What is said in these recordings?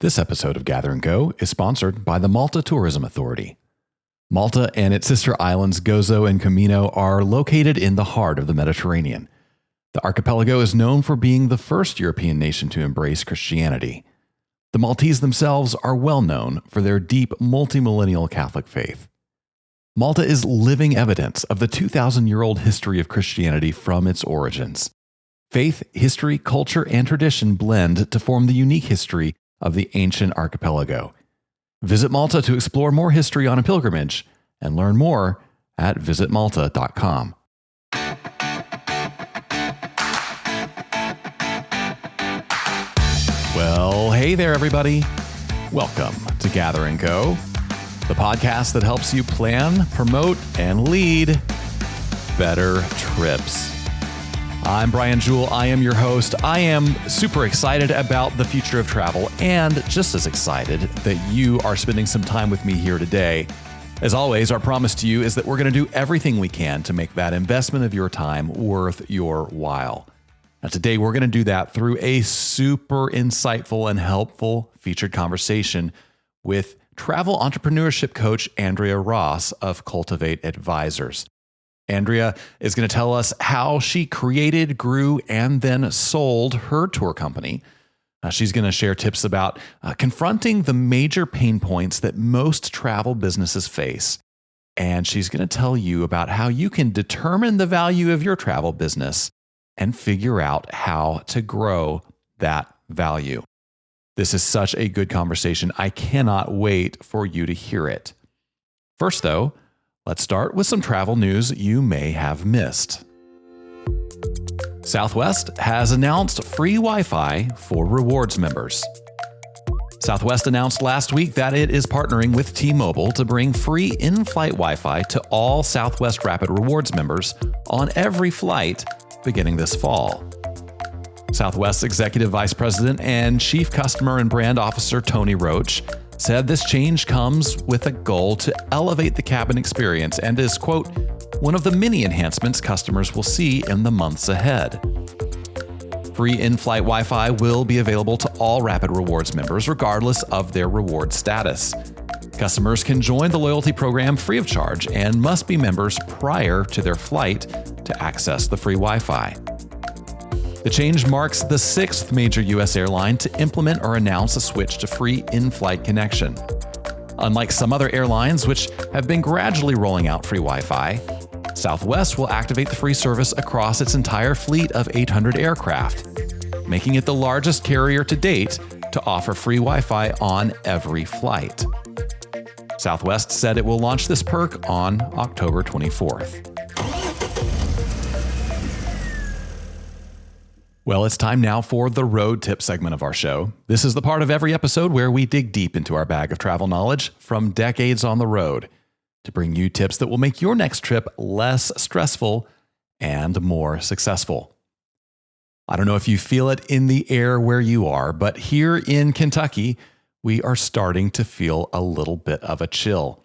This episode of Gather and Go is sponsored by the Malta Tourism Authority. Malta and its sister islands Gozo and Comino are located in the heart of the Mediterranean. The archipelago is known for being the first European nation to embrace Christianity. The Maltese themselves are well known for their deep multimillennial Catholic faith. Malta is living evidence of the 2,000-year-old history of Christianity from its origins. Faith, history, culture, and tradition blend to form the unique history of the ancient archipelago. Visit Malta to explore more history on a pilgrimage and learn more at visitmalta.com. Well, hey there, everybody. Welcome to Gather and Go, the podcast that helps you plan, promote, and lead better trips. I'm Brian Jewell. I am your host. I am super excited about the future of travel and just as excited that you are spending some time with me here today. As always, our promise to you is that we're going to do everything we can to make that investment of your time worth your while. Now, today, we're going to do that through a super insightful and helpful featured conversation with travel entrepreneurship coach Andrea Ross of Cultivate Advisors. Andrea is going to tell us how she created, grew, and then sold her tour company. She's going to share tips about confronting the major pain points that most travel businesses face. And she's going to tell you about how you can determine the value of your travel business and figure out how to grow that value. This is such a good conversation. I cannot wait for you to hear it. First, though, let's start with some travel news you may have missed. Southwest has announced free Wi-Fi for rewards members. Southwest announced last week that it is partnering with T-Mobile to bring free in-flight Wi-Fi to all Southwest Rapid Rewards members on every flight beginning this fall. Southwest's Executive Vice President and Chief Customer and Brand Officer Tony Roach said this change comes with a goal to elevate the cabin experience and is, quote, one of the many enhancements customers will see in the months ahead. Free in-flight Wi-Fi will be available to all Rapid Rewards members regardless of their reward status. Customers can join the loyalty program free of charge and must be members prior to their flight to access the free Wi-Fi. The change marks the sixth major U.S. airline to implement or announce a switch to free in-flight connection. Unlike some other airlines, which have been gradually rolling out free Wi-Fi, Southwest will activate the free service across its entire fleet of 800 aircraft, making it the largest carrier to date to offer free Wi-Fi on every flight. Southwest said it will launch this perk on October 24th. Well, it's time now for the road tip segment of our show. This is the part of every episode where we dig deep into our bag of travel knowledge from decades on the road to bring you tips that will make your next trip less stressful and more successful. I don't know if you feel it in the air where you are, but here in Kentucky, we are starting to feel a little bit of a chill.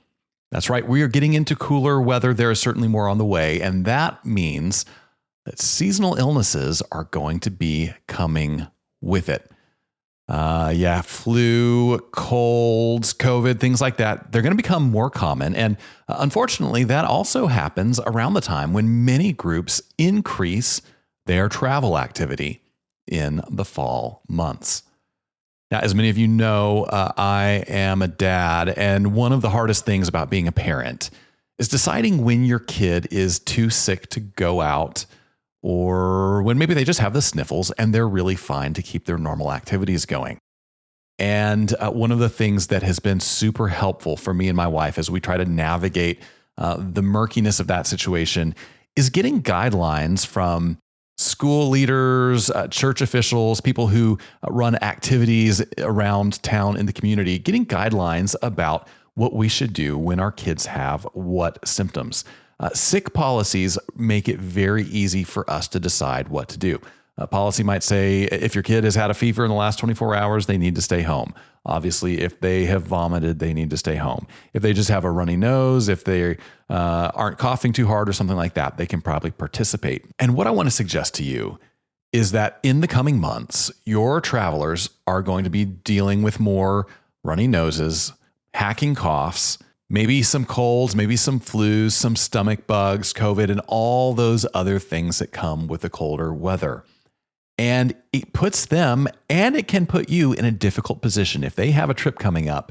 That's right, we are getting into cooler weather. There is certainly more on the way, and that means that seasonal illnesses are going to be coming with it. Flu, colds, COVID, things like that, they're going to become more common. And unfortunately, that also happens around the time when many groups increase their travel activity in the fall months. Now, as many of you know, I am a dad, and one of the hardest things about being a parent is deciding when your kid is too sick to go out, or when maybe they just have the sniffles and they're really fine to keep their normal activities going. And one of the things that has been super helpful for me and my wife as we try to navigate the murkiness of that situation is getting guidelines from school leaders, church officials, people who run activities around town in the community, getting guidelines about what we should do when our kids have what symptoms. Sick policies make it very easy for us to decide what to do. A policy might say if your kid has had a fever in the last 24 hours, they need to stay home. Obviously, if they have vomited, they need to stay home. If they just have a runny nose, if they aren't coughing too hard or something like that, they can probably participate. And what I want to suggest to you is that in the coming months, your travelers are going to be dealing with more runny noses, hacking coughs, maybe some colds, maybe some flus, some stomach bugs, COVID, and all those other things that come with the colder weather. And it puts them, and it can put you in a difficult position if they have a trip coming up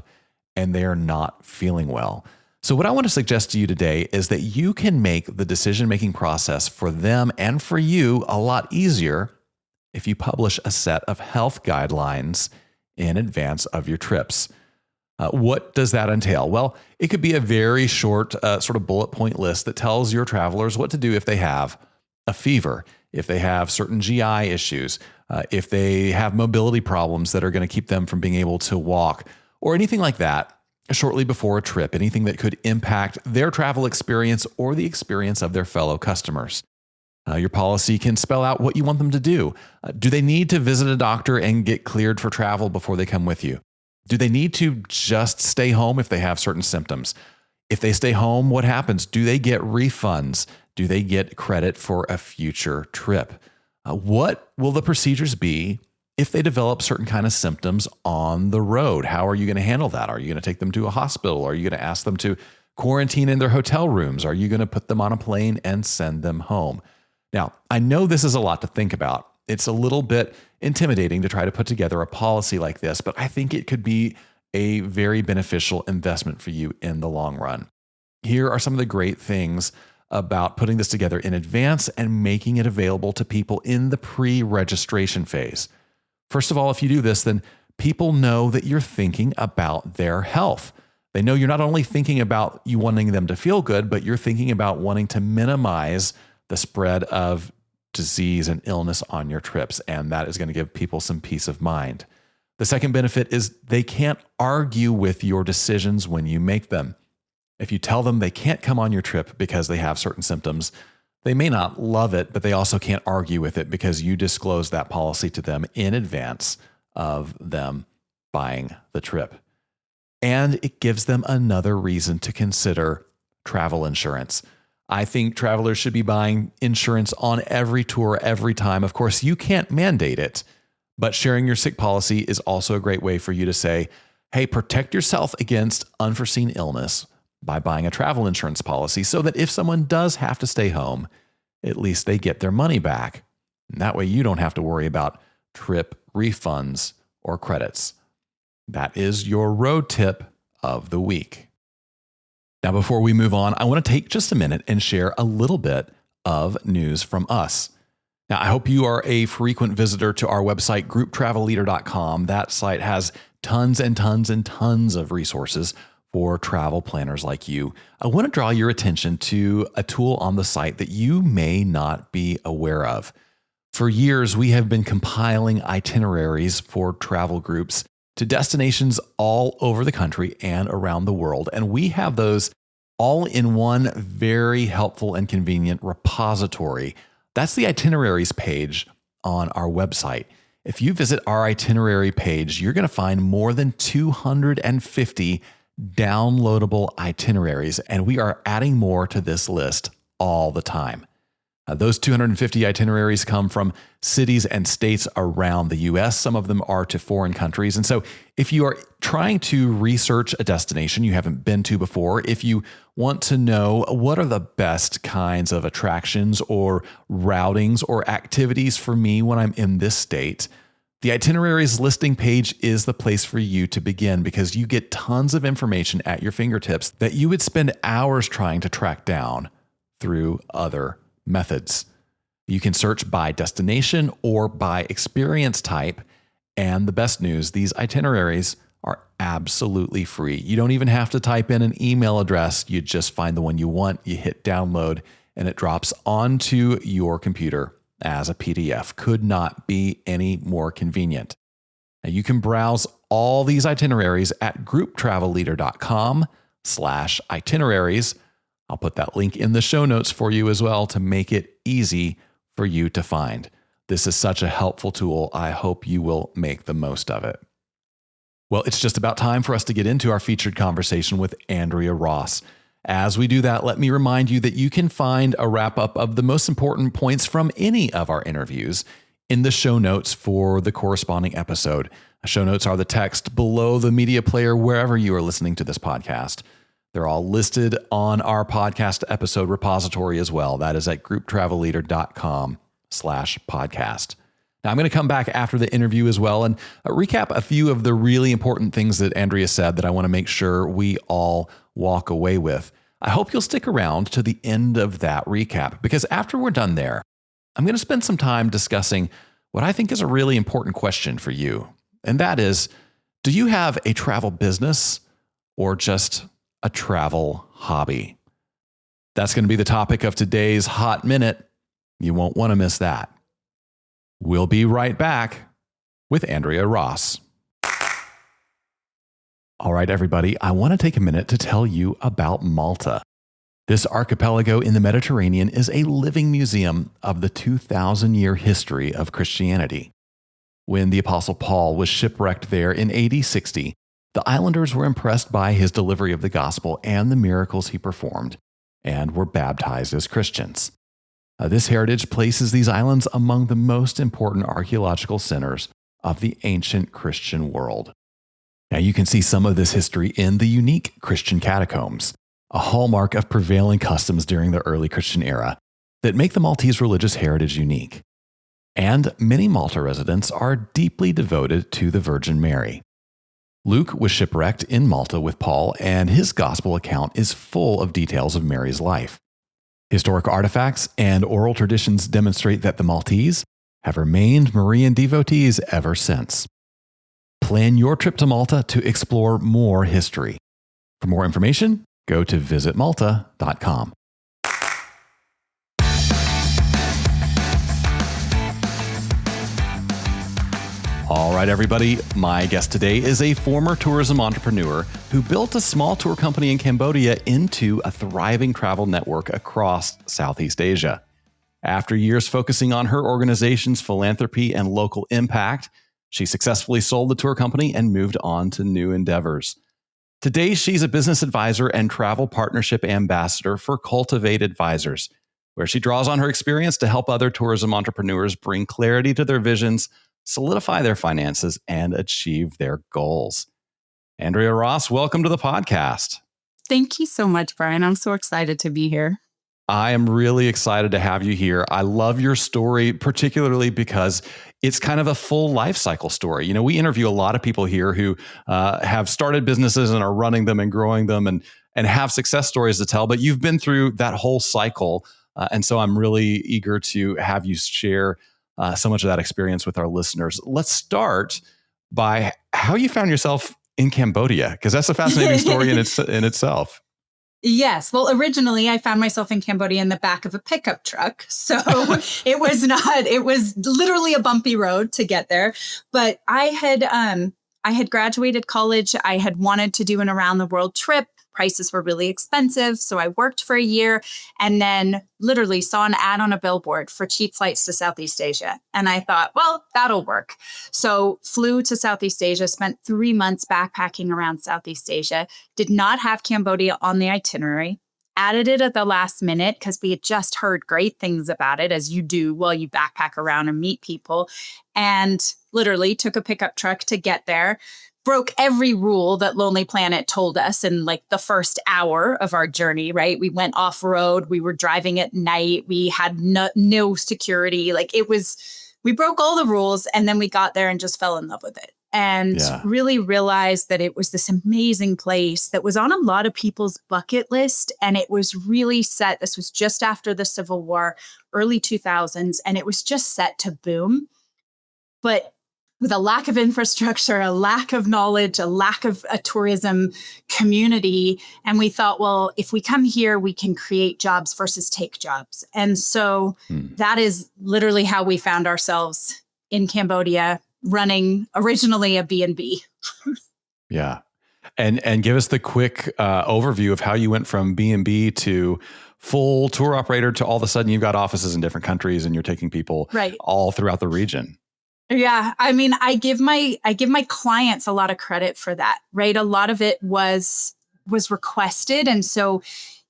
and they are not feeling well. So what I want to suggest to you today is that you can make the decision-making process for them and for you a lot easier if you publish a set of health guidelines in advance of your trips. What does that entail? Well, it could be a very short sort of bullet point list that tells your travelers what to do if they have a fever, if they have certain GI issues, if they have mobility problems that are going to keep them from being able to walk, or anything like that shortly before a trip, anything that could impact their travel experience or the experience of their fellow customers. Your policy can spell out what you want them to do. Do they need to visit a doctor and get cleared for travel before they come with you? Do they need to just stay home if they have certain symptoms? If they stay home, what happens? Do they get refunds? Do they get credit for a future trip? What will the procedures be if they develop certain kind of symptoms on the road? How are you going to handle that? Are you going to take them to a hospital? Are you going to ask them to quarantine in their hotel rooms? Are you going to put them on a plane and send them home? Now, I know this is a lot to think about. It's a little bit intimidating to try to put together a policy like this, but I think it could be a very beneficial investment for you in the long run. Here are some of the great things about putting this together in advance and making it available to people in the pre-registration phase. First of all, if you do this, then people know that you're thinking about their health. They know you're not only thinking about you wanting them to feel good, but you're thinking about wanting to minimize the spread of disease and illness on your trips, and that is going to give people some peace of mind. The second benefit is they can't argue with your decisions when you make them. If you tell them they can't come on your trip because they have certain symptoms, they may not love it, but they also can't argue with it because you disclosed that policy to them in advance of them buying the trip. And it gives them another reason to consider travel insurance. I think travelers should be buying insurance on every tour, every time. Of course, you can't mandate it, but sharing your sick policy is also a great way for you to say, hey, protect yourself against unforeseen illness by buying a travel insurance policy so that if someone does have to stay home, at least they get their money back. And that way you don't have to worry about trip refunds or credits. That is your road tip of the week. Now, before we move on, I want to take just a minute and share a little bit of news from us. Now, I hope you are a frequent visitor to our website, grouptravelleader.com. That site has tons and tons and tons of resources for travel planners like you. I want to draw your attention to a tool on the site that you may not be aware of. For years, we have been compiling itineraries for travel groups to destinations all over the country and around the world. And we have those all in one very helpful and convenient repository. That's the itineraries page on our website. If you visit our itinerary page, you're going to find more than 250 downloadable itineraries, and we are adding more to this list all the time. Those 250 itineraries come from cities and states around the U.S. Some of them are to foreign countries. And so if you are trying to research a destination you haven't been to before, if you want to know what are the best kinds of attractions or routings or activities for me when I'm in this state, the itineraries listing page is the place for you to begin because you get tons of information at your fingertips that you would spend hours trying to track down through other methods. You can search by destination or by experience type. And the best news, these itineraries are absolutely free. You don't even have to type in an email address. You just find the one you want, you hit download, and it drops onto your computer as a PDF. Could not be any more convenient. Now you can browse all these itineraries at grouptravelleader.com/itineraries. I'll put that link in the show notes for you as well to make it easy for you to find. This is such a helpful tool. I hope you will make the most of it. Well, it's just about time for us to get into our featured conversation with Andrea Ross. As we do that, let me remind you that you can find a wrap-up of the most important points from any of our interviews in the show notes for the corresponding episode. Show notes are the text below the media player wherever you are listening to this podcast. They're all listed on our podcast episode repository as well. That is at grouptravelleader.com/podcast. Now, I'm going to come back after the interview as well and recap a few of the really important things that Andrea said that I want to make sure we all walk away with. I hope you'll stick around to the end of that recap, because after we're done there, I'm going to spend some time discussing what I think is a really important question for you. And that is, do you have a travel business or just a travel hobby? That's going to be the topic of today's Hot Minute. You won't want to miss that. We'll be right back with Andrea Ross. All right, everybody, I want to take a minute to tell you about Malta. This archipelago in the Mediterranean is a living museum of the 2,000-year history of Christianity. When the Apostle Paul was shipwrecked there in AD 60, the islanders were impressed by his delivery of the gospel and the miracles he performed, and were baptized as Christians. This heritage places these islands among the most important archaeological centers of the ancient Christian world. Now, you can see some of this history in the unique Christian catacombs, a hallmark of prevailing customs during the early Christian era that make the Maltese religious heritage unique. And many Malta residents are deeply devoted to the Virgin Mary. Luke was shipwrecked in Malta with Paul, and his gospel account is full of details of Mary's life. Historic artifacts and oral traditions demonstrate that the Maltese have remained Marian devotees ever since. Plan your trip to Malta to explore more history. For more information, go to visitmalta.com. All right, everybody. My guest today is a former tourism entrepreneur who built a small tour company in Cambodia into a thriving travel network across Southeast Asia. After years focusing on her organization's philanthropy and local impact, she successfully sold the tour company and moved on to new endeavors. Today, she's a business advisor and travel partnership ambassador for Cultivate Advisors, where she draws on her experience to help other tourism entrepreneurs bring clarity to their visions, solidify their finances, and achieve their goals. Andrea Ross, welcome to the podcast. Thank you so much, Brian. I'm so excited to be here. I am really excited to have you here. I love your story, particularly because it's kind of a full life cycle story. You know, we interview a lot of people here who have started businesses and are running them and growing them and have success stories to tell, but you've been through that whole cycle. And so I'm really eager to have you share so much of that experience with our listeners. Let's start by how you found yourself in Cambodia, because that's a fascinating story in itself. Yes. Well, originally I found myself in Cambodia in the back of a pickup truck. So it was literally a bumpy road to get there. But I had graduated college. I had wanted to do an around the world trip. Prices were really expensive. So I worked for a year and then literally saw an ad on a billboard for cheap flights to Southeast Asia. And I thought, well, that'll work. So flew to Southeast Asia, spent 3 months backpacking around Southeast Asia, did not have Cambodia on the itinerary, added it at the last minute because we had just heard great things about it, as you do while you backpack around and meet people, and literally took a pickup truck to get there. Broke every rule that Lonely Planet told us in like the first hour of our journey, right? We went off road. We were driving at night. We had no security. We broke all the rules, and then we got there and just fell in love with it. And really realized that it was this amazing place that was on a lot of people's bucket list. And it was really set. This was just after the Civil War, early 2000s, and it was just set to boom. But with a lack of infrastructure, a lack of knowledge, a lack of a tourism community. And we thought, well, if we come here, we can create jobs versus take jobs. And so that is literally how we found ourselves in Cambodia, running originally a B&B. Yeah. And give us the quick overview of how you went from B&B to full tour operator to all of a sudden you've got offices in different countries and you're taking people all throughout the region. Yeah. I mean, I give my clients a lot of credit for that, right? A lot of it was was requested. And so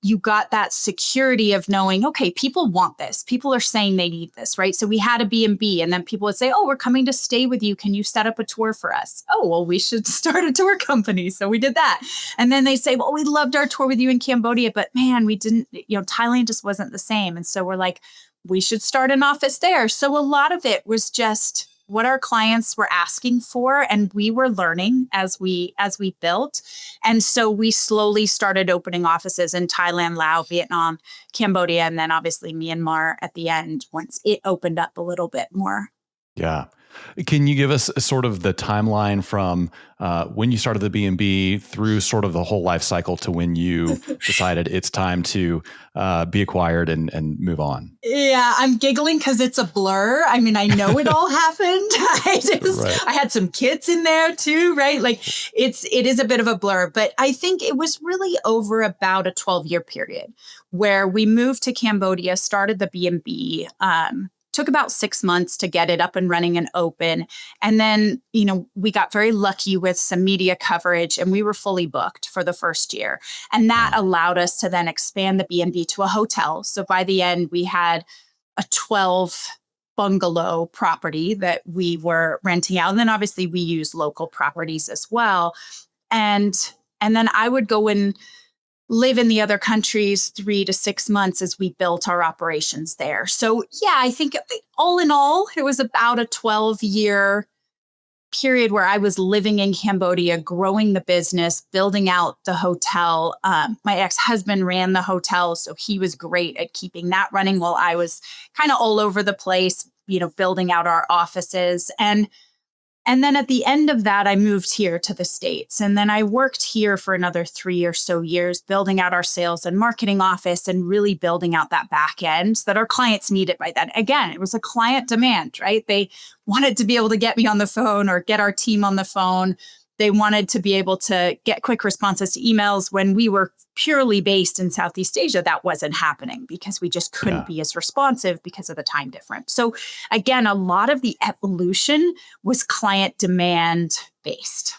you got that security of knowing, okay, people want this. People are saying they need this, right? So we had a B&B, and then people would say, oh, we're coming to stay with you. Can you set up a tour for us? Oh, well, we should start a tour company. So we did that. And then they say, well, we loved our tour with you in Cambodia, but man, we didn't, Thailand just wasn't the same. And so we're like, we should start an office there. So a lot of it was just what our clients were asking for, and we were learning as we built. And so we slowly started opening offices in Thailand, Laos, Vietnam, Cambodia, and then obviously Myanmar at the end once it opened up a little bit more. Yeah. Can you give us sort of the timeline from when you started the B&B through sort of the whole life cycle to when you decided it's time to be acquired and move on? Yeah, I'm giggling because it's a blur. I mean, I know it all happened. I had some kids in there too, right? Like it is a bit of a blur, but I think it was really over about a 12-year period where we moved to Cambodia, started the B&B, took about 6 months to get it up and running and open. And then, we got very lucky with some media coverage, and we were fully booked for the first year. And that allowed us to then expand the B&B to a hotel. So by the end, we had a 12 bungalow property that we were renting out. And then obviously we use local properties as well. And then I would go and live in the other countries 3 to 6 months as we built our operations there. So yeah, I think all in all, it was about a 12-year period where I was living in Cambodia, growing the business, building out the hotel. My ex-husband ran the hotel, so he was great at keeping that running while I was kind of all over the place, building out our offices. And then at the end of that, I moved here to the States. And then I worked here for another 3 or so years, building out our sales and marketing office and really building out that back end that our clients needed by then. Again, it was a client demand, right? They wanted to be able to get me on the phone or get our team on the phone. They wanted to be able to get quick responses to emails. When we were purely based in Southeast Asia, that wasn't happening because we just couldn't be as responsive because of the time difference. So again, a lot of the evolution was client demand based.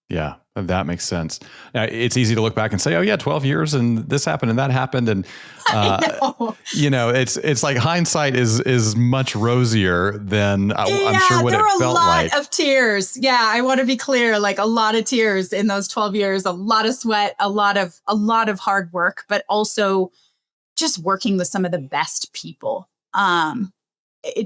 Yeah, that makes sense. Now, it's easy to look back and say, oh yeah, 12 years and this happened and that happened. And, it's like hindsight is much rosier than I'm sure what it felt like. There were a lot of tears. Yeah, I want to be clear, like a lot of tears in those 12 years, a lot of sweat, a lot of hard work, but also just working with some of the best people.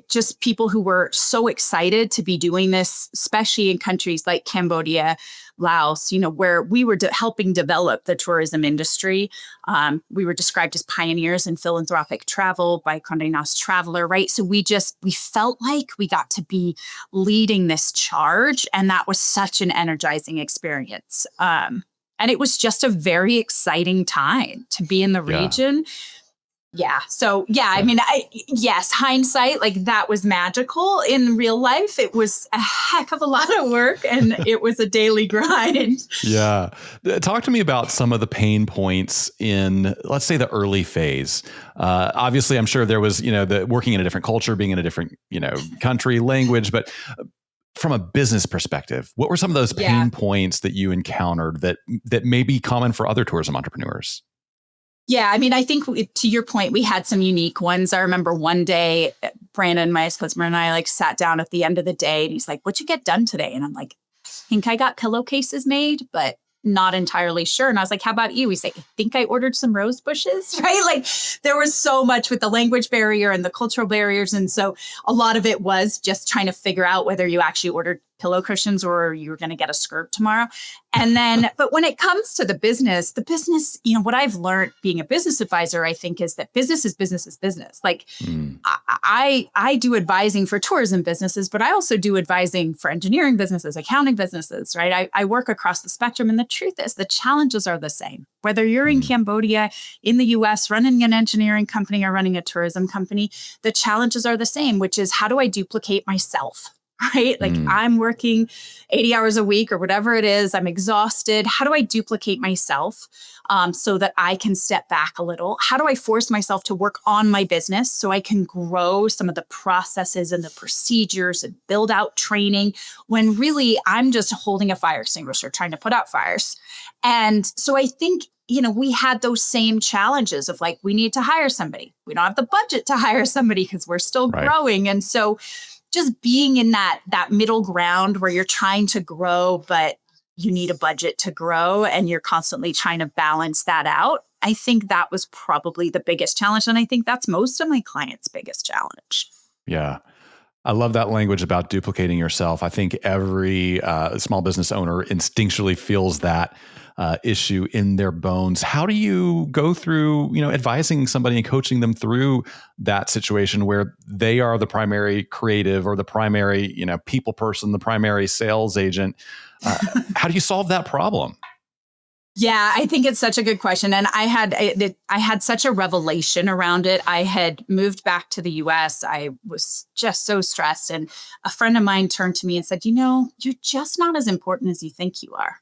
Just people who were so excited to be doing this, especially in countries like Cambodia, Laos, where we were helping develop the tourism industry. We were described as pioneers in philanthropic travel by Condé Nast Traveler, right? So we felt like we got to be leading this charge. And that was such an energizing experience. And it was just a very exciting time to be in the region. Yeah. So, I mean, yes, hindsight, like that was magical. In real life, it was a heck of a lot of work and it was a daily grind. Yeah. Talk to me about some of the pain points in, let's say, the early phase. Obviously, I'm sure there was, the working in a different culture, being in a different, country, language, but from a business perspective, what were some of those pain points that you encountered that may be common for other tourism entrepreneurs? Yeah, I mean, I think to your point, we had some unique ones. I remember one day, Brandon, my ex-husband, and I sat down at the end of the day and he's like, what'd you get done today? And I'm like, I think I got pillowcases made, but not entirely sure. And I was like, how about you? He's like, I think I ordered some rose bushes, right? Like there was so much with the language barrier and the cultural barriers. And so a lot of it was just trying to figure out whether you actually ordered pillow cushions or you were going to get a skirt tomorrow. And then, but when it comes to the business, what I've learned being a business advisor, I think is that business is business. Like I do advising for tourism businesses, but I also do advising for engineering businesses, accounting businesses, right? I work across the spectrum. And the truth is the challenges are the same. Whether you're in Cambodia, in the US, running an engineering company or running a tourism company, the challenges are the same, which is how do I duplicate myself? right? Like I'm working 80 hours a week or whatever it is. I'm exhausted. How do I duplicate myself so that I can step back a little? How do I force myself to work on my business so I can grow some of the processes and the procedures and build out training when really I'm just holding a fire extinguisher trying to put out fires? And so I think, we had those same challenges of like, we need to hire somebody. We don't have the budget to hire somebody because we're still growing. And so just being in that middle ground where you're trying to grow, but you need a budget to grow and you're constantly trying to balance that out. I think that was probably the biggest challenge. And I think that's most of my clients' biggest challenge. Yeah. I love that language about duplicating yourself. I think every small business owner instinctually feels that issue in their bones. How do you go through, advising somebody and coaching them through that situation where they are the primary creative or the primary, people person, the primary sales agent? How do you solve that problem? Yeah, I think it's such a good question. And I had such a revelation around it. I had moved back to the US. I was just so stressed. And a friend of mine turned to me and said, you're just not as important as you think you are.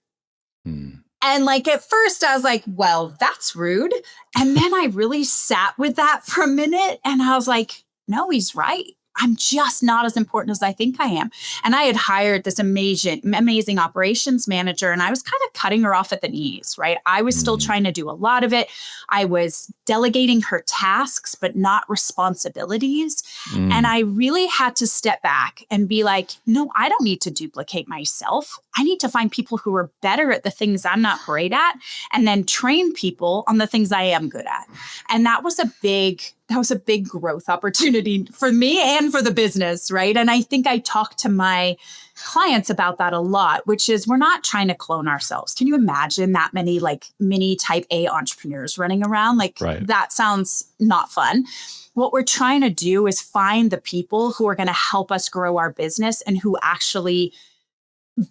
And like at first I was like, well, that's rude. And then I really sat with that for a minute and I was like, no, he's right. I'm just not as important as I think I am. And I had hired this amazing operations manager, and I was kind of cutting her off at the knees, right? I was still trying to do a lot of it. I was delegating her tasks, but not responsibilities. And I really had to step back and be like, no, I don't need to duplicate myself. I need to find people who are better at the things I'm not great at, and then train people on the things I am good at. And that was a big growth opportunity for me and for the business, right? And I think I talk to my clients about that a lot, which is we're not trying to clone ourselves. Can you imagine that many like mini type A entrepreneurs running around? That sounds not fun. What we're trying to do is find the people who are going to help us grow our business and who actually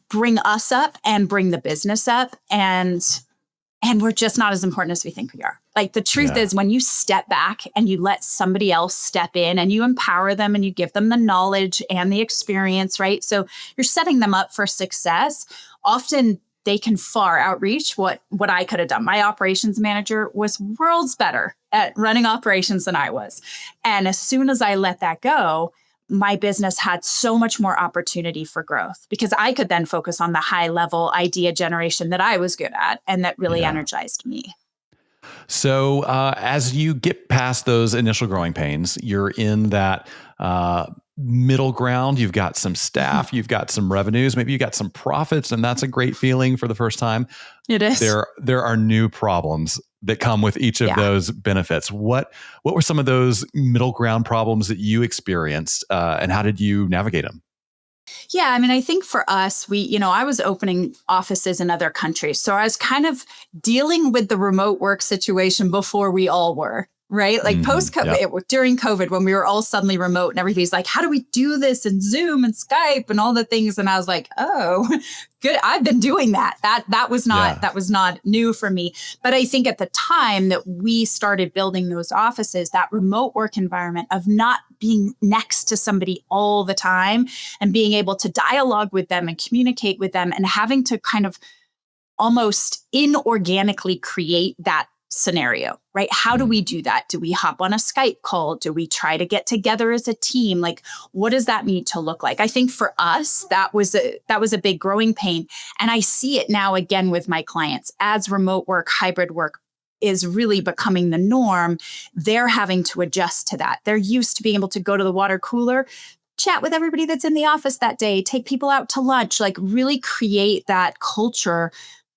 bring us up and bring the business up. And we're just not as important as we think we are. Like the truth is when you step back and you let somebody else step in and you empower them and you give them the knowledge and the experience, right? So you're setting them up for success. Often they can far outreach what I could have done. My operations manager was worlds better at running operations than I was. And as soon as I let that go, my business had so much more opportunity for growth because I could then focus on the high level idea generation that I was good at and that really energized me. So as you get past those initial growing pains, you're in that middle ground. You've got some staff, you've got some revenues, maybe you got some profits, and that's a great feeling for the first time. It is. There are new problems that come with each of those benefits. What were some of those middle ground problems that you experienced, and how did you navigate them? Yeah, I mean, I think for us, I was opening offices in other countries. So I was kind of dealing with the remote work situation before we all were. Right? Like post-COVID, during COVID, when we were all suddenly remote and everybody's like, how do we do this and Zoom and Skype and all the things? And I was like, oh, good. I've been doing that. That was not new for me. But I think at the time that we started building those offices, that remote work environment of not being next to somebody all the time and being able to dialogue with them and communicate with them and having to kind of almost inorganically create that scenario, right? How do we do that? Do we hop on a Skype call? Do we try to get together as a team? Like, what does that need to look like? I think for us, that was a big growing pain. And I see it now again with my clients as remote work, hybrid work is really becoming the norm. They're having to adjust to that. They're used to being able to go to the water cooler, chat with everybody that's in the office that day, take people out to lunch, like really create that culture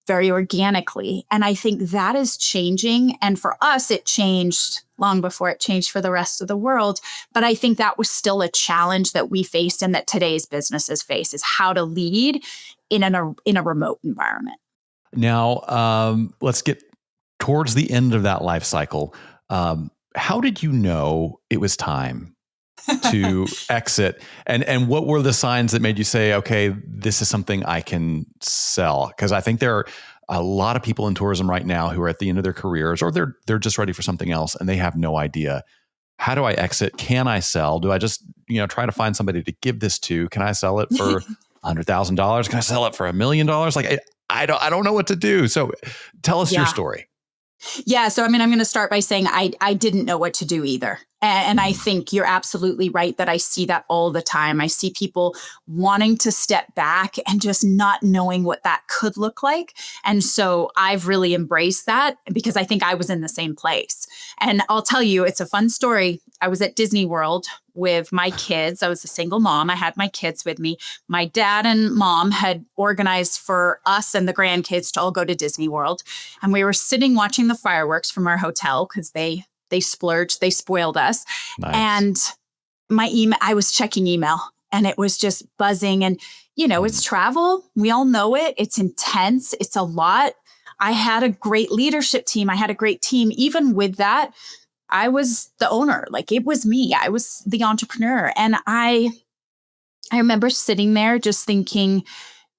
very organically. And I think that is changing. And for us, it changed long before it changed for the rest of the world. But I think that was still a challenge that we faced and that today's businesses face is how to lead in a remote environment. Now, let's get towards the end of that life cycle. How did you know it was time to exit? And what were the signs that made you say, okay, this is something I can sell? Because I think there are a lot of people in tourism right now who are at the end of their careers or they're just ready for something else and they have no idea how do I exit? Can I sell? Do I just, try to find somebody to give this to? Can I sell it for $100,000? Can I sell it for $1 million? Like, I don't know what to do. So tell us your story. Yeah. So, I'm going to start by saying I didn't know what to do either. And I think you're absolutely right that I see that all the time. I see people wanting to step back and just not knowing what that could look like. And so I've really embraced that because I think I was in the same place. And I'll tell you, it's a fun story. I was at Disney World with my kids. I was a single mom. I had my kids with me. My dad and mom had organized for us and the grandkids to all go to Disney World. And we were sitting watching the fireworks from our hotel because they splurged, they spoiled us. Nice. And my email, I was checking email and it was just buzzing. And, it's travel. We all know it. It's intense. It's a lot. I had a great leadership team. I had a great team. Even with that, I was the owner. Like it was me. I was the entrepreneur. And I remember sitting there just thinking,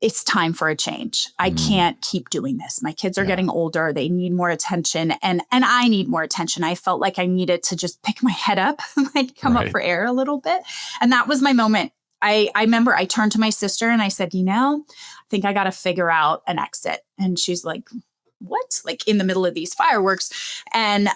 it's time for a change. I can't keep doing this. My kids are getting older. They need more attention and I need more attention. I felt like I needed to just pick my head up, like come up for air a little bit. And that was my moment. I remember I turned to my sister and I said, I think I got to figure out an exit. And she's like, what? Like in the middle of these fireworks. And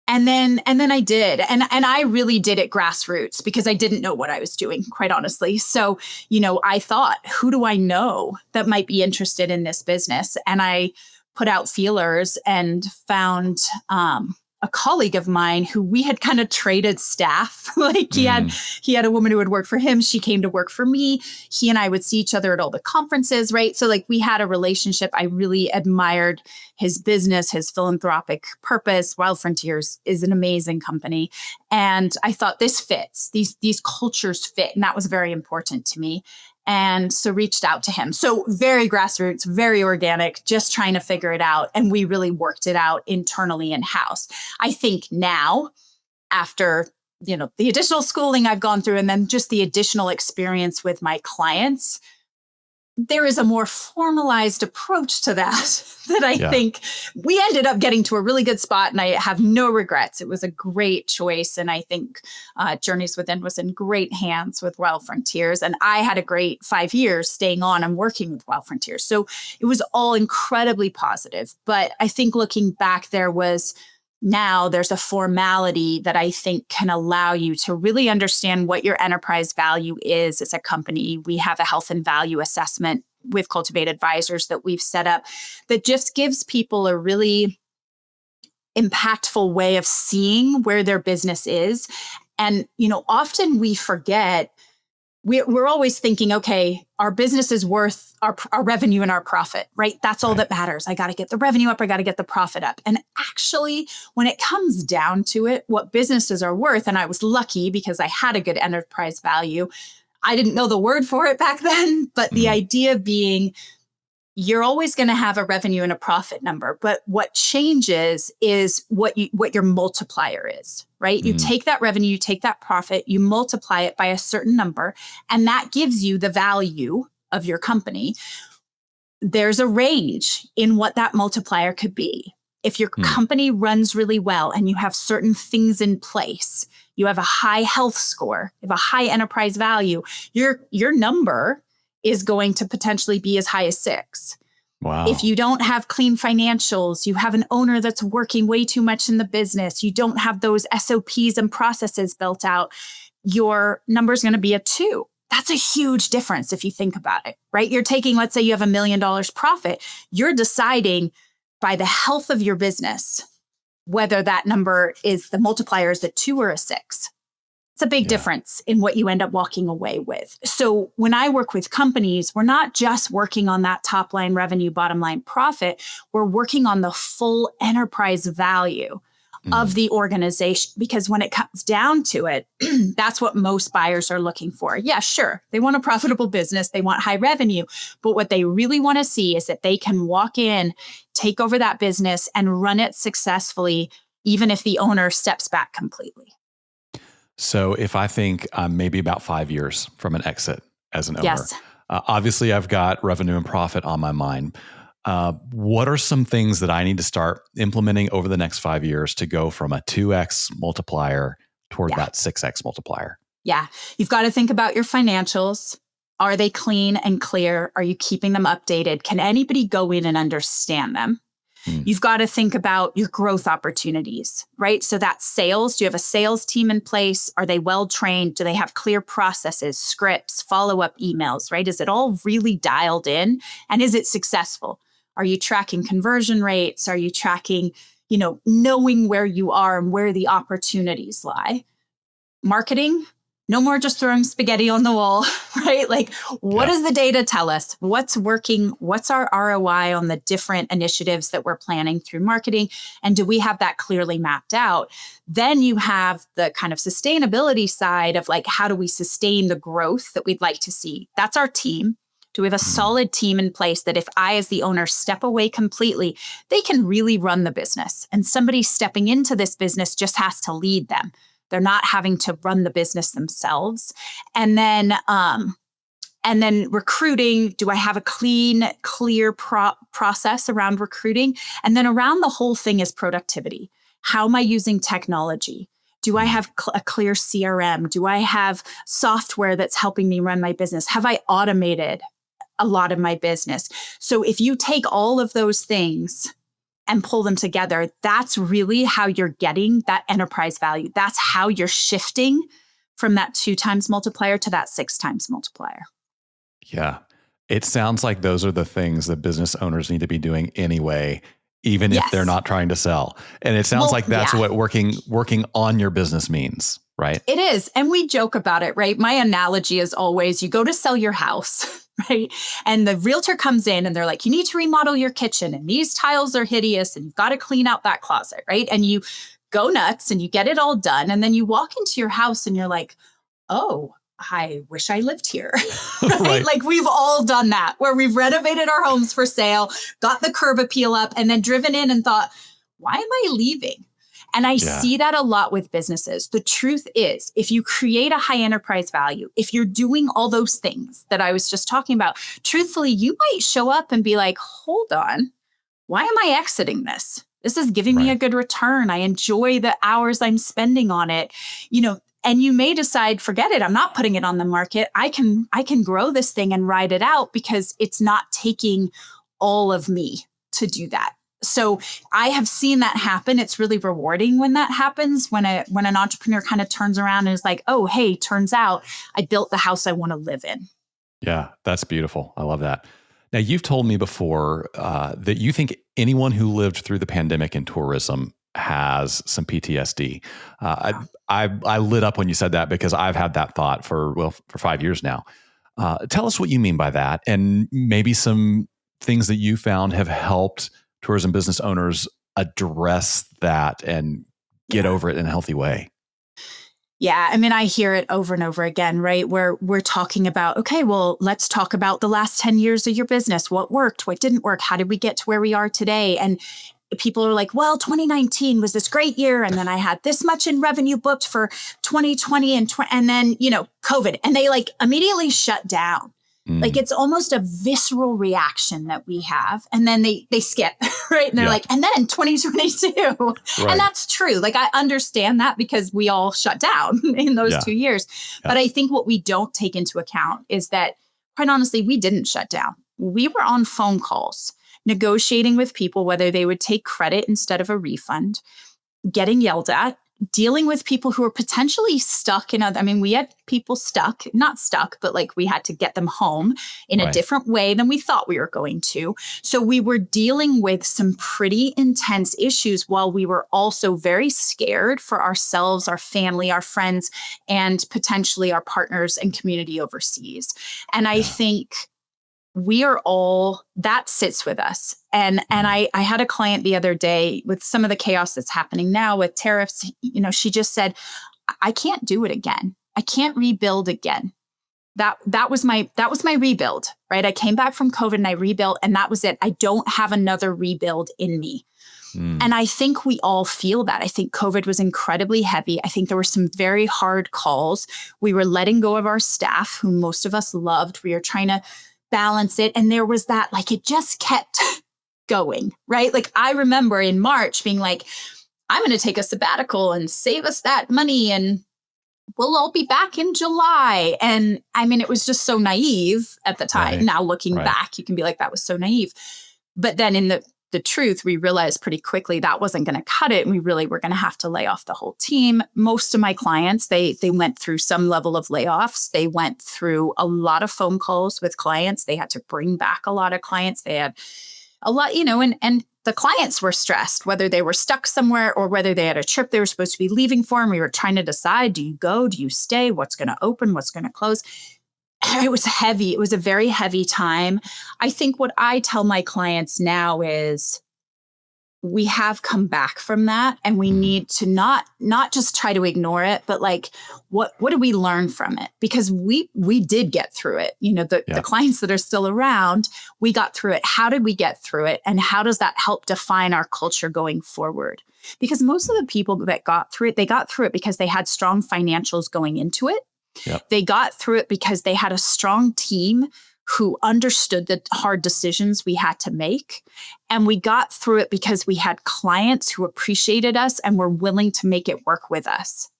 then I did. And I really did it grassroots because I didn't know what I was doing, quite honestly. So, I thought, who do I know that might be interested in this business? And I put out feelers and found a colleague of mine who we had kind of traded staff. Like he had a woman who would work for him. She came to work for me. He and I would see each other at all the conferences, right? So like we had a relationship. I really admired his business, his philanthropic purpose. Wild Frontiers is an amazing company. And I thought this fits, these cultures fit. And that was very important to me. And so reached out to him. So very grassroots, very organic, just trying to figure it out. And we really worked it out internally in-house. I think now, after, the additional schooling I've gone through and then just the additional experience with my clients, there is a more formalized approach to that I think we ended up getting to a really good spot and I have no regrets. It was a great choice. And I think Journeys Within was in great hands with Wild Frontiers. And I had a great 5 years staying on and working with Wild Frontiers. So it was all incredibly positive. But I think looking back, there's a formality that I think can allow you to really understand what your enterprise value is as a company. We have a health and value assessment with Cultivate Advisors that we've set up that just gives people a really impactful way of seeing where their business is. And, often we forget, we're always thinking, okay, our business is worth our revenue and our profit, right? That's all that matters. I got to get the revenue up. I got to get the profit up. And actually, when it comes down to it, what businesses are worth, and I was lucky because I had a good enterprise value. I didn't know the word for it back then, but the idea being you're always going to have a revenue and a profit number. But what changes is what your multiplier is, right? You take that revenue, you take that profit, you multiply it by a certain number, and that gives you the value of your company. There's a range in what that multiplier could be. If your company runs really well and you have certain things in place, you have a high health score, you have a high enterprise value, your number is going to potentially be as high as 6. Wow. If you don't have clean financials, you have an owner that's working way too much in the business, you don't have those SOPs and processes built out, your number is going to be a 2. That's a huge difference if you think about it, right? You're taking, let's say you have $1 million profit, you're deciding by the health of your business whether that number is the multiplier is a 2 or a 6. It's a big difference in what you end up walking away with. So when I work with companies, we're not just working on that top line revenue, bottom line profit. We're working on the full enterprise value of the organization, because when it comes down to it, that's what most buyers are looking for. Yeah, sure. They want a profitable business. They want high revenue. But what they really want to see is that they can walk in, take over that business and run it successfully, even if the owner steps back completely. So if I think I'm maybe about 5 years from an exit as an owner, Yes. Obviously I've got revenue and profit on my mind. What are some things that I need to start implementing over the next 5 years to go from a 2x multiplier toward that 6x multiplier? Yeah. You've got to think about your financials. Are they clean and clear? Are you keeping them updated? Can anybody go in and understand them? You've got to think about your growth opportunities, right? So that's sales. Do you have a sales team in place? Are they well trained? Do they have clear processes, scripts, follow-up emails, right? Is it all really dialed in? And is it successful? Are you tracking conversion rates? Are you tracking, knowing where you are and where the opportunities lie? Marketing, no more just throwing spaghetti on the wall, right? Like, what does the data tell us? What's working? What's our ROI on the different initiatives that we're planning through marketing? And do we have that clearly mapped out? Then you have the kind of sustainability side of like, how do we sustain the growth that we'd like to see? That's our team. Do we have a solid team in place that if I, as the owner, step away completely, they can really run the business? And somebody stepping into this business just has to lead them. They're not having to run the business themselves. And then recruiting, do I have a clean, clear process around recruiting? And then around the whole thing is productivity. How am I using technology? Do I have a clear CRM? Do I have software that's helping me run my business? Have I automated a lot of my business? So if you take all of those things and pull them together, that's really how you're getting that enterprise value. That's how you're shifting from that 2 times multiplier to that 6 times multiplier. Yeah. It sounds like those are the things that business owners need to be doing anyway, even if they're not trying to sell. And it sounds like that's what working on your business means, right? It is. And we joke about it, right? My analogy is always you go to sell your house, right? And the realtor comes in and they're like, you need to remodel your kitchen and these tiles are hideous and you've got to clean out that closet, right? And you go nuts and you get it all done. And then you walk into your house and you're like, oh, I wish I lived here, right? Like we've all done that where we've renovated our homes for sale, got the curb appeal up and then driven in and thought, why am I leaving? And I see that a lot with businesses. The truth is, if you create a high enterprise value, if you're doing all those things that I was just talking about, truthfully, you might show up and be like, hold on, why am I exiting this? This is giving me a good return. I enjoy the hours I'm spending on it, and you may decide, forget it. I'm not putting it on the market. I can grow this thing and ride it out because it's not taking all of me to do that. So I have seen that happen. It's really rewarding when that happens, when an entrepreneur kind of turns around and is like, oh, hey, turns out I built the house I want to live in. Yeah, that's beautiful. I love that. Now, you've told me before that you think anyone who lived through the pandemic in tourism has some PTSD. I lit up when you said that because I've had that thought for 5 years now. Tell us what you mean by that, and maybe some things that you found have helped tourism business owners address that and get over it in a healthy way. Yeah. I mean, I hear it over and over again, right? Where we're talking about, okay, well, let's talk about the last 10 years of your business. What worked? What didn't work? How did we get to where we are today? And people are like, well, 2019 was this great year. And then I had this much in revenue booked for 2020 and then, COVID. And they like immediately shut down. Like it's almost a visceral reaction that we have. And then they skip, right? And they're like, and then 2022. Right. And that's true. Like I understand that because we all shut down in those 2 years. Yeah. But I think what we don't take into account is that, quite honestly, we didn't shut down. We were on phone calls, negotiating with people, whether they would take credit instead of a refund, getting yelled at, dealing with people who are potentially stuck we had people not stuck, but like we had to get them home in a different way than we thought we were going to. So we were dealing with some pretty intense issues while we were also very scared for ourselves, our family, our friends, and potentially our partners and community overseas. And I think we are all, that sits with us. And I had a client the other day with some of the chaos that's happening now with tariffs. She just said, I can't do it again. I can't rebuild again. That was my rebuild, right? I came back from COVID and I rebuilt and that was it. I don't have another rebuild in me. And I think we all feel that. I think COVID was incredibly heavy. I think there were some very hard calls. We were letting go of our staff, who most of us loved. We were trying to balance it. And there was that, like, it just kept going, right? Like I remember in March being like, I'm going to take a sabbatical and save us that money and we'll all be back in July. And I mean, it was just so naive at the time. Right. Now looking back, you can be like, that was so naive. But then in the truth, we realized pretty quickly that wasn't going to cut it. And we really were going to have to lay off the whole team. Most of my clients, they went through some level of layoffs. They went through a lot of phone calls with clients. They had to bring back a lot of clients. They had a lot, and the clients were stressed, whether they were stuck somewhere or whether they had a trip they were supposed to be leaving for. And we were trying to decide, do you go? Do you stay? What's going to open? What's going to close? It was heavy. It was a very heavy time. I think what I tell my clients now is we have come back from that and we need to not just try to ignore it, but like, what do we learn from it? Because we did get through it. The clients that are still around, we got through it. How did we get through it? And how does that help define our culture going forward? Because most of the people that got through it, they got through it because they had strong financials going into it. Yep. They got through it because they had a strong team who understood the hard decisions we had to make. And we got through it because we had clients who appreciated us and were willing to make it work with us.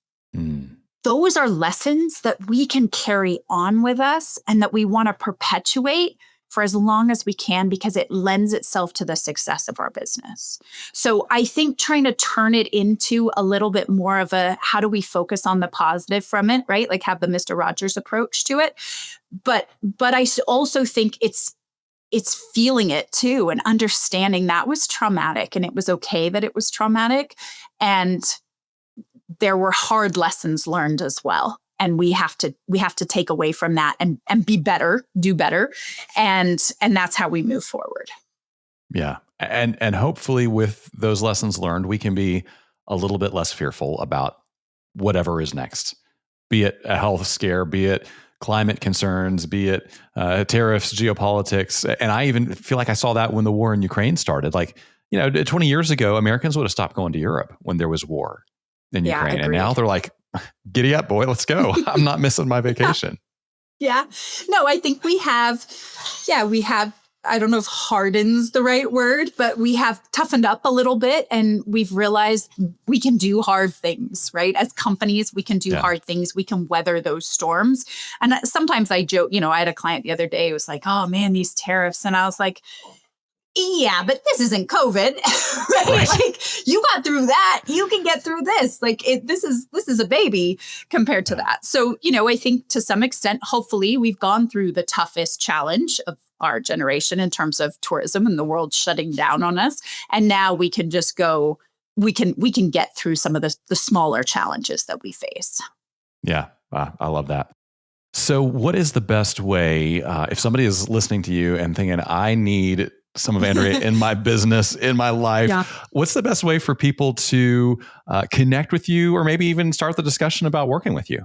Those are lessons that we can carry on with us and that we want to perpetuate for as long as we can because it lends itself to the success of our business. So I think trying to turn it into a little bit more of a, how do we focus on the positive from it, right? Like have the Mr. Rogers approach to it. But I also think it's feeling it too and understanding that was traumatic and it was okay that it was traumatic. And there were hard lessons learned as well. And we have to take away from that and be better, do better. And that's how we move forward. Yeah. And hopefully with those lessons learned, we can be a little bit less fearful about whatever is next, be it a health scare, be it climate concerns, be it tariffs, geopolitics. And I even feel like I saw that when the war in Ukraine started. Like, 20 years ago, Americans would have stopped going to Europe when there was war in Ukraine. And now they're like, giddy up, boy, let's go. I'm not missing my vacation. Yeah. No, I think we have, I don't know if harden's the right word, but we have toughened up a little bit and we've realized we can do hard things, right? As companies, we can do hard things. We can weather those storms. And sometimes I joke, I had a client the other day who was like, oh man, these tariffs. And I was like, yeah, but this isn't COVID, right? Like you got through that, you can get through this. Like this is a baby compared to that. So, I think to some extent, hopefully we've gone through the toughest challenge of our generation in terms of tourism and the world shutting down on us. And now we can just go, we can get through some of the smaller challenges that we face. Yeah, I love that. So what is the best way, if somebody is listening to you and thinking, I need some of Andrea in my business, in my life, what's the best way for people to connect with you or maybe even start the discussion about working with you?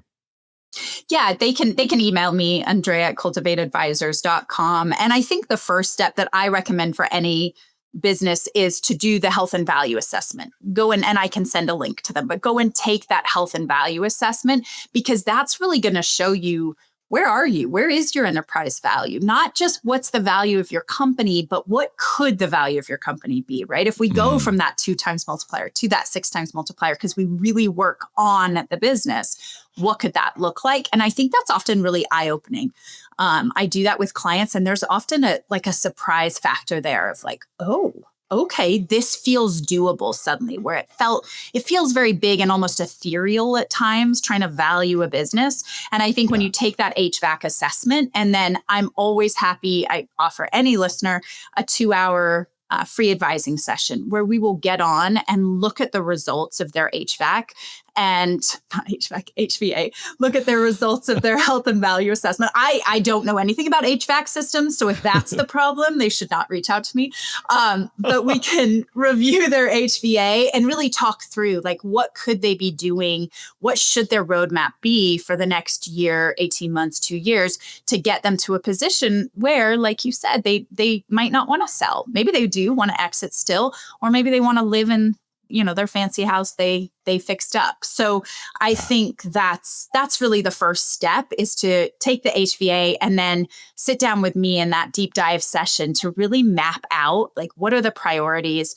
Yeah, they can email me, Andrea@cultivateadvisors.com. And I think the first step that I recommend for any business is to do the health and value assessment. Go in, and I can send a link to them, but go and take that health and value assessment because that's really going to show you, where are you? Where is your enterprise value? Not just what's the value of your company, but what could the value of your company be, right? If we go from that 2 times multiplier to that 6 times multiplier, because we really work on the business, what could that look like? And I think that's often really eye-opening. I do that with clients, and there's often a surprise factor there of like, oh, okay, this feels doable suddenly, where it feels very big and almost ethereal at times, trying to value a business. And I think when you take that HVAC assessment, and then I'm always happy, I offer any listener a 2-hour free advising session where we will get on and look at the results of their HVAC and not HVAC, HVA, look at their results of their health and value assessment. I don't know anything about HVAC systems. So if that's the problem, they should not reach out to me. But we can review their HVA and really talk through like, what could they be doing? What should their roadmap be for the next year, 18 months, 2 years to get them to a position where, like you said, they might not want to sell. Maybe they do want to exit still, or maybe they want to live in their fancy house they fixed up. So I think that's really the first step, is to take the HVA and then sit down with me in that deep dive session to really map out like what are the priorities.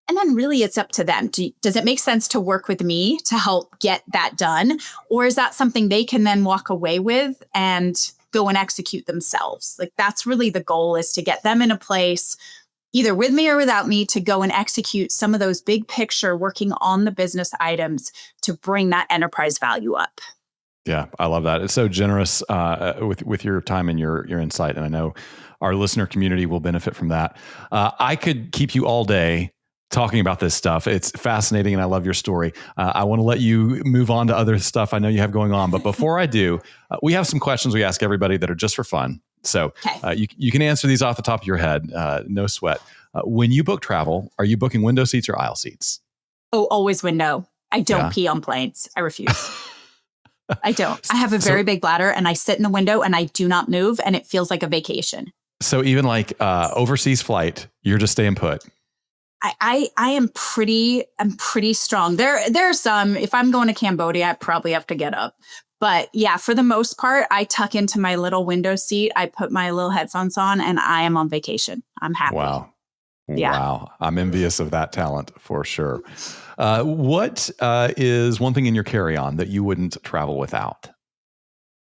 And then really it's up to them. Does it make sense to work with me to help get that done? Or is that something they can then walk away with and go and execute themselves? Like that's really the goal, is to get them in a place, either with me or without me, to go and execute some of those big picture, working on the business items to bring that enterprise value up. Yeah, I love that. It's so generous with your time and your insight. And I know our listener community will benefit from that. I could keep you all day talking about this stuff. It's fascinating and I love your story. I want to let you move on to other stuff I know you have going on. But before I do, we have some questions we ask everybody that are just for fun. So you can answer these off the top of your head. No sweat. When you book travel, are you booking window seats or aisle seats? Oh, always window. I don't pee on planes. I refuse. I don't. I have a very big bladder and I sit in the window and I do not move and it feels like a vacation. So even like overseas flight, you're just staying put. I'm pretty strong. There are some, if I'm going to Cambodia, I probably have to get up. But yeah, for the most part, I tuck into my little window seat. I put my little headphones on and I am on vacation. I'm happy. Wow. Yeah. Wow. I'm envious of that talent for sure. What is one thing in your carry-on that you wouldn't travel without?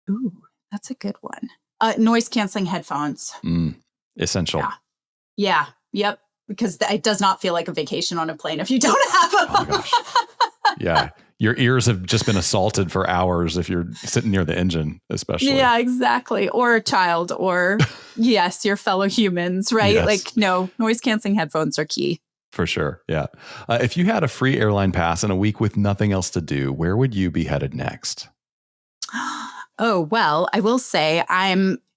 Ooh, that's a good one. Noise canceling headphones. Essential. Yeah. Yep. Because it does not feel like a vacation on a plane if you don't have them. Oh my gosh. Yeah. Your ears have just been assaulted for hours if you're sitting near the engine, especially. Yeah, exactly. Or a child, or yes, your fellow humans, right? Yes. Like, no, noise canceling headphones are key. For sure. Yeah. If you had a free airline pass and a week with nothing else to do, where would you be headed next? Oh, well, I will say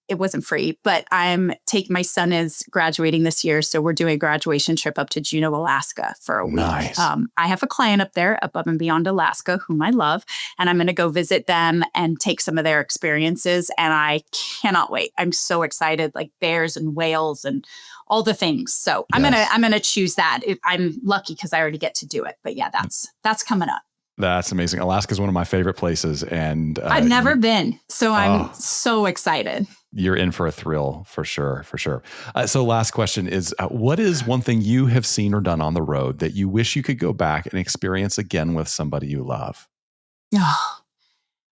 it wasn't free, but my son is graduating this year. So we're doing a graduation trip up to Juneau, Alaska for a week. Nice. I have a client up there, Above and Beyond Alaska, whom I love, and I'm going to go visit them and take some of their experiences. And I cannot wait. I'm so excited, like bears and whales and all the things. So I'm going to choose that. I'm lucky because I already get to do it. But yeah, that's coming up. That's amazing. Alaska is one of my favorite places. And I've never been. So I'm so excited. You're in for a thrill for sure. For sure. So last question is, what is one thing you have seen or done on the road that you wish you could go back and experience again with somebody you love? Oh,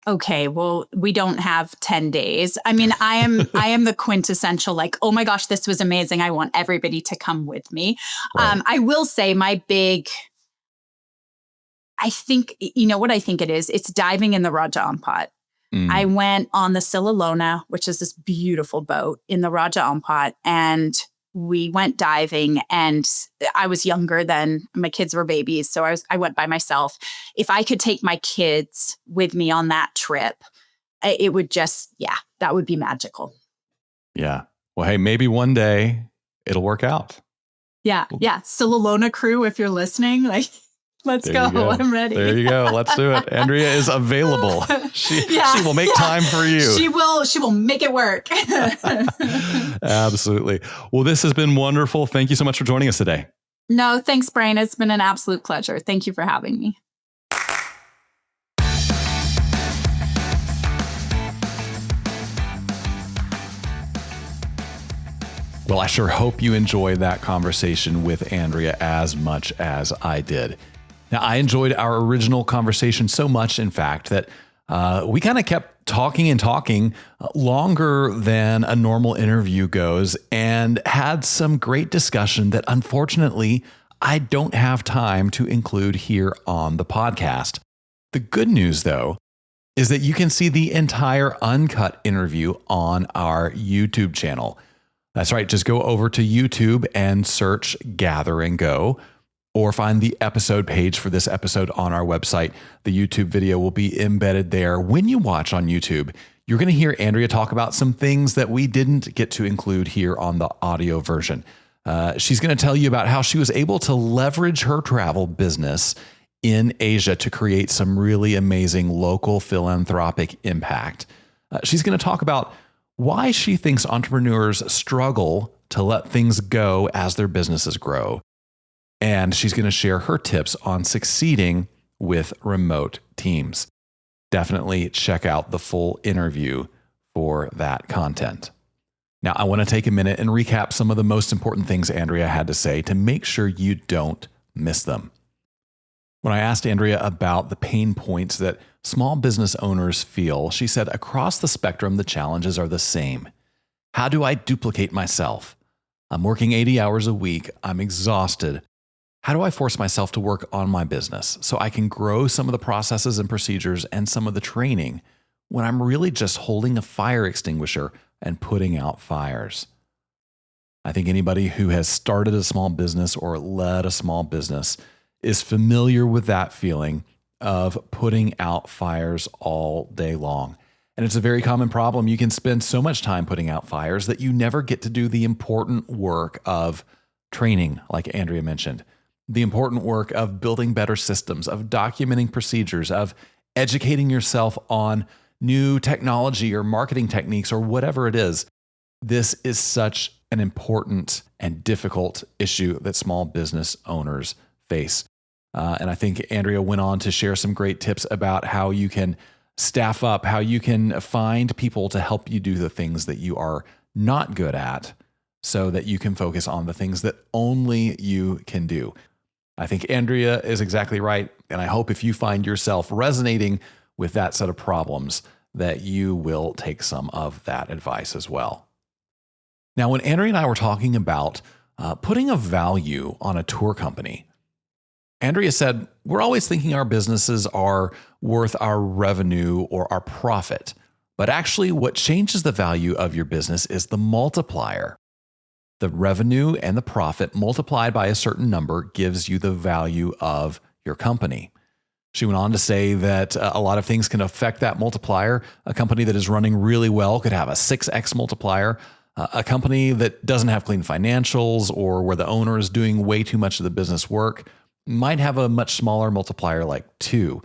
okay. Well, we don't have 10 days. I mean, I am the quintessential, like, oh my gosh, this was amazing. I want everybody to come with me. Right. I will say I think, what I think it is? It's diving in the Raja Ampat. I went on the Silalona, which is this beautiful boat in the Raja Ampat, and we went diving, and I was younger then. My kids were babies, so I went by myself. If I could take my kids with me on that trip, it would that would be magical. Yeah. Well, hey, maybe one day it'll work out. Yeah. Yeah. Silalona crew, if you're listening, like, let's go. I'm ready. There you go. Let's do it. Andrea is available. She will make time for you. She will make it work. Absolutely. Well, this has been wonderful. Thank you so much for joining us today. No, thanks, Brian. It's been an absolute pleasure. Thank you for having me. Well, I sure hope you enjoyed that conversation with Andrea as much as I did. Now, I enjoyed our original conversation so much, in fact, that we kind of kept talking and talking longer than a normal interview goes, and had some great discussion that unfortunately I don't have time to include here on the podcast. The good news, though, is that you can see the entire uncut interview on our YouTube channel. That's right. Just go over to YouTube and search Gather and Go, or find the episode page for this episode on our website. The YouTube video will be embedded there. When you watch on YouTube, you're going to hear Andrea talk about some things that we didn't get to include here on the audio version. She's going to tell you about how she was able to leverage her travel business in Asia to create some really amazing local philanthropic impact. She's going to talk about why she thinks entrepreneurs struggle to let things go as their businesses grow, And she's going to share her tips on succeeding with remote teams. Definitely check out the full interview for that content. Now, I want to take a minute and recap some of the most important things Andrea had to say to make sure you don't miss them. When I asked Andrea about the pain points that small business owners feel, she said, across the spectrum, the challenges are the same. How do I duplicate myself? I'm working 80 hours a week. I'm exhausted. How do I force myself to work on my business so I can grow some of the processes and procedures and some of the training when I'm really just holding a fire extinguisher and putting out fires? I think anybody who has started a small business or led a small business is familiar with that feeling of putting out fires all day long. And it's a very common problem. You can spend so much time putting out fires that you never get to do the important work of training, like Andrea mentioned, the important work of building better systems, of documenting procedures, of educating yourself on new technology or marketing techniques or whatever it is. This is such an important and difficult issue that small business owners face. And I think Andrea went on to share some great tips about how you can staff up, how you can find people to help you do the things that you are not good at so that you can focus on the things that only you can do. I think Andrea is exactly right. And I hope if you find yourself resonating with that set of problems, that you will take some of that advice as well. Now, when Andrea and I were talking about putting a value on a tour company, Andrea said, we're always thinking our businesses are worth our revenue or our profit. But actually, what changes the value of your business is the multiplier. The revenue and the profit multiplied by a certain number gives you the value of your company. She went on to say that a lot of things can affect that multiplier. A company that is running really well could have a 6x multiplier. A company that doesn't have clean financials or where the owner is doing way too much of the business work might have a much smaller multiplier like 2.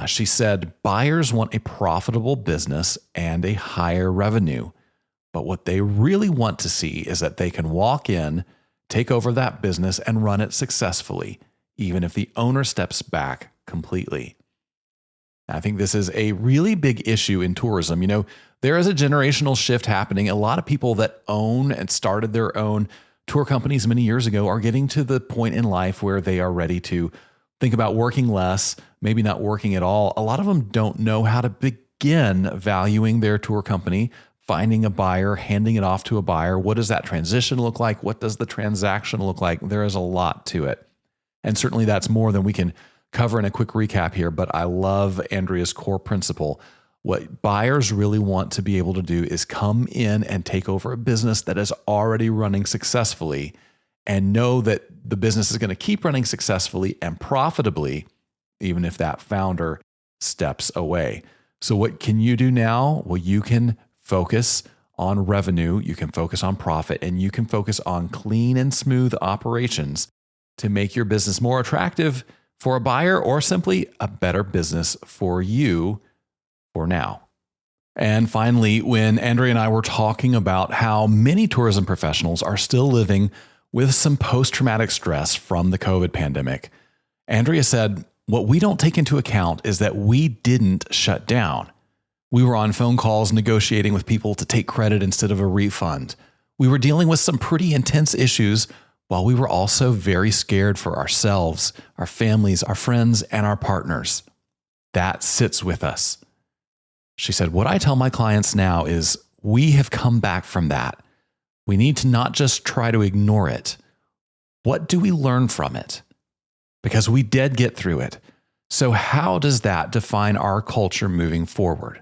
She said, buyers want a profitable business and a higher revenue. But what they really want to see is that they can walk in, take over that business, and run it successfully, even if the owner steps back completely. I think this is a really big issue in tourism. You know, there is a generational shift happening. A lot of people that own and started their own tour companies many years ago are getting to the point in life where they are ready to think about working less, maybe not working at all. A lot of them don't know how to begin valuing their tour company, finding a buyer, handing it off to a buyer. What does that transition look like? What does the transaction look like? There is a lot to it. And certainly that's more than we can cover in a quick recap here, but I love Andrea's core principle. What buyers really want to be able to do is come in and take over a business that is already running successfully and know that the business is going to keep running successfully and profitably, even if that founder steps away. So what can you do now? Well, you can focus on revenue, you can focus on profit, and you can focus on clean and smooth operations to make your business more attractive for a buyer or simply a better business for you for now. And finally, when Andrea and I were talking about how many tourism professionals are still living with some post-traumatic stress from the COVID pandemic, Andrea said, what we don't take into account is that we didn't shut down. We were on phone calls negotiating with people to take credit instead of a refund. We were dealing with some pretty intense issues while we were also very scared for ourselves, our families, our friends, and our partners. That sits with us. She said, what I tell my clients now is we have come back from that. We need to not just try to ignore it. What do we learn from it? Because we did get through it. So how does that define our culture moving forward?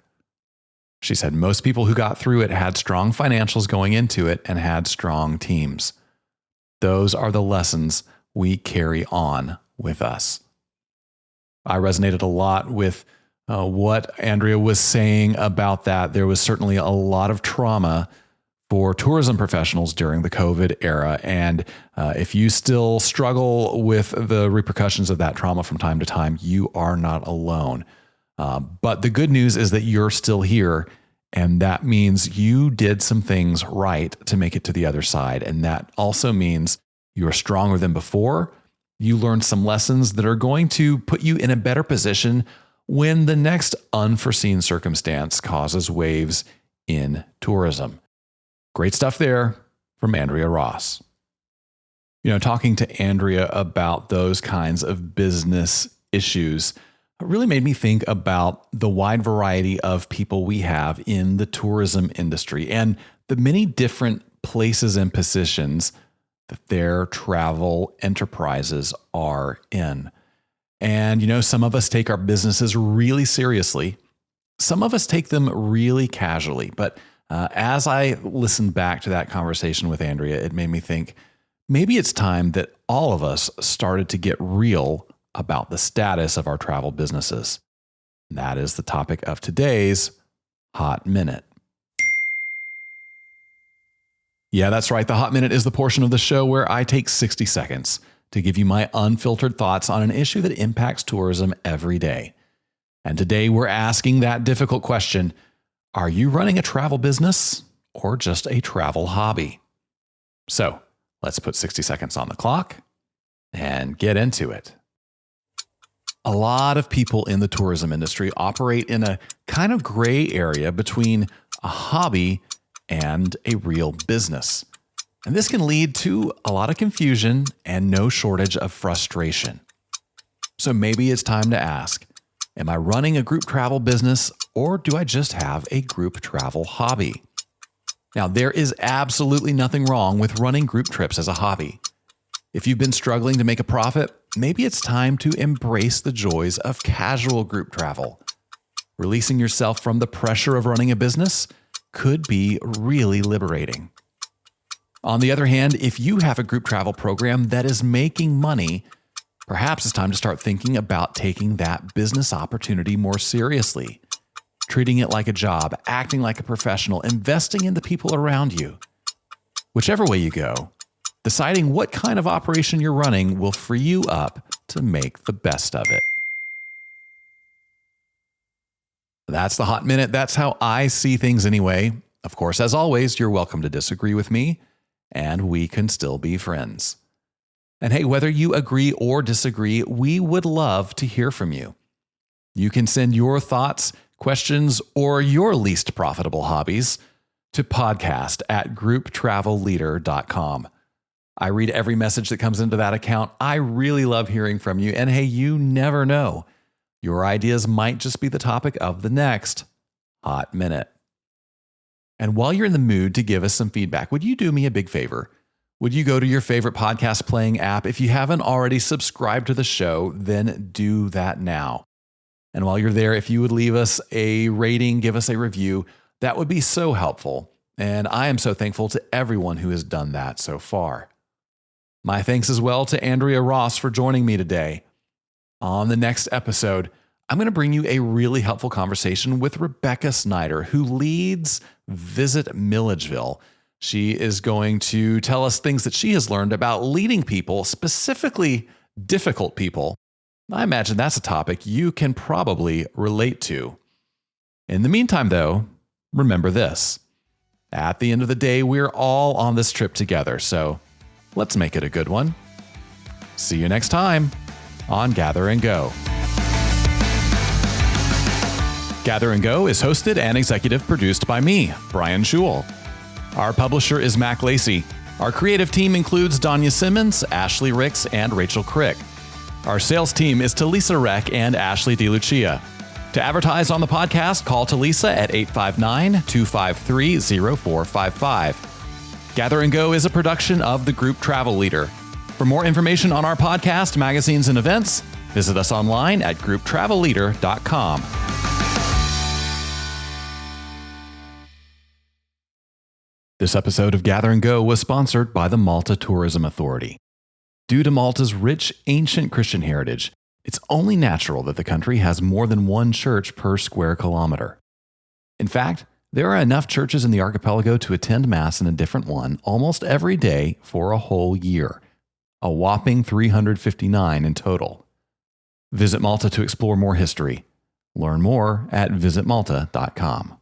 She said most people who got through it had strong financials going into it and had strong teams. Those are the lessons we carry on with us. I resonated a lot with what Andrea was saying about that. There was certainly a lot of trauma for tourism professionals during the COVID era. And if you still struggle with the repercussions of that trauma from time to time, you are not alone. But the good news is that you're still here. And that means you did some things right to make it to the other side. And that also means you are stronger than before. you learned some lessons that are going to put you in a better position when the next unforeseen circumstance causes waves in tourism. Great stuff there from Andrea Ross. Talking to Andrea about those kinds of business issues really made me think about the wide variety of people we have in the tourism industry and the many different places and positions that their travel enterprises are in. And, some of us take our businesses really seriously. Some of us take them really casually. But as I listened back to that conversation with Andrea, it made me think maybe it's time that all of us started to get real about the status of our travel businesses. And that is the topic of today's Hot Minute. Yeah, that's right. The Hot Minute is the portion of the show where I take 60 seconds to give you my unfiltered thoughts on an issue that impacts tourism every day. And today we're asking that difficult question: are you running a travel business or just a travel hobby? So let's put 60 seconds on the clock and get into it. A lot of people in the tourism industry operate in a kind of gray area between a hobby and a real business. And this can lead to a lot of confusion and no shortage of frustration. So maybe it's time to ask, am I running a group travel business or do I just have a group travel hobby? Now, there is absolutely nothing wrong with running group trips as a hobby. If you've been struggling to make a profit, maybe it's time to embrace the joys of casual group travel. Releasing yourself from the pressure of running a business could be really liberating. On the other hand, if you have a group travel program that is making money, perhaps it's time to start thinking about taking that business opportunity more seriously, treating it like a job, acting like a professional, investing in the people around you. Whichever way you go, deciding what kind of operation you're running will free you up to make the best of it. That's the Hot Minute. That's how I see things anyway. Of course, as always, you're welcome to disagree with me, and we can still be friends. And hey, whether you agree or disagree, we would love to hear from you. You can send your thoughts, questions, or your least profitable hobbies to podcast@grouptravelleader.com. I read every message that comes into that account. I really love hearing from you. And hey, you never know. Your ideas might just be the topic of the next Hot Minute. And while you're in the mood to give us some feedback, would you do me a big favor? Would you go to your favorite podcast playing app? If you haven't already subscribed to the show, then do that now. And while you're there, if you would leave us a rating, give us a review, that would be so helpful. And I am so thankful to everyone who has done that so far. My thanks as well to Andrea Ross for joining me today. On the next episode, I'm going to bring you a really helpful conversation with Rebecca Snyder, who leads Visit Milledgeville. She is going to tell us things that she has learned about leading people, specifically difficult people. I imagine that's a topic you can probably relate to. In the meantime, though, remember this. At the end of the day, we're all on this trip together, so let's make it a good one. See you next time on Gather and Go. Gather and Go is hosted and executive produced by me, Brian Schewel. Our publisher is Mac Lacey. Our creative team includes Danya Simmons, Ashley Ricks, and Rachel Crick. Our sales team is Talisa Reck and Ashley DeLucia. To advertise on the podcast, call Talisa at 859-253-0455. Gather and Go is a production of the Group Travel Leader. For more information on our podcast, magazines, and events, visit us online at grouptravelleader.com. This episode of Gather and Go was sponsored by the Malta Tourism Authority. Due to Malta's rich, ancient Christian heritage, it's only natural that the country has more than one church per square kilometer. In fact, there are enough churches in the archipelago to attend Mass in a different one almost every day for a whole year, a whopping 359 in total. Visit Malta to explore more history. Learn more at visitmalta.com.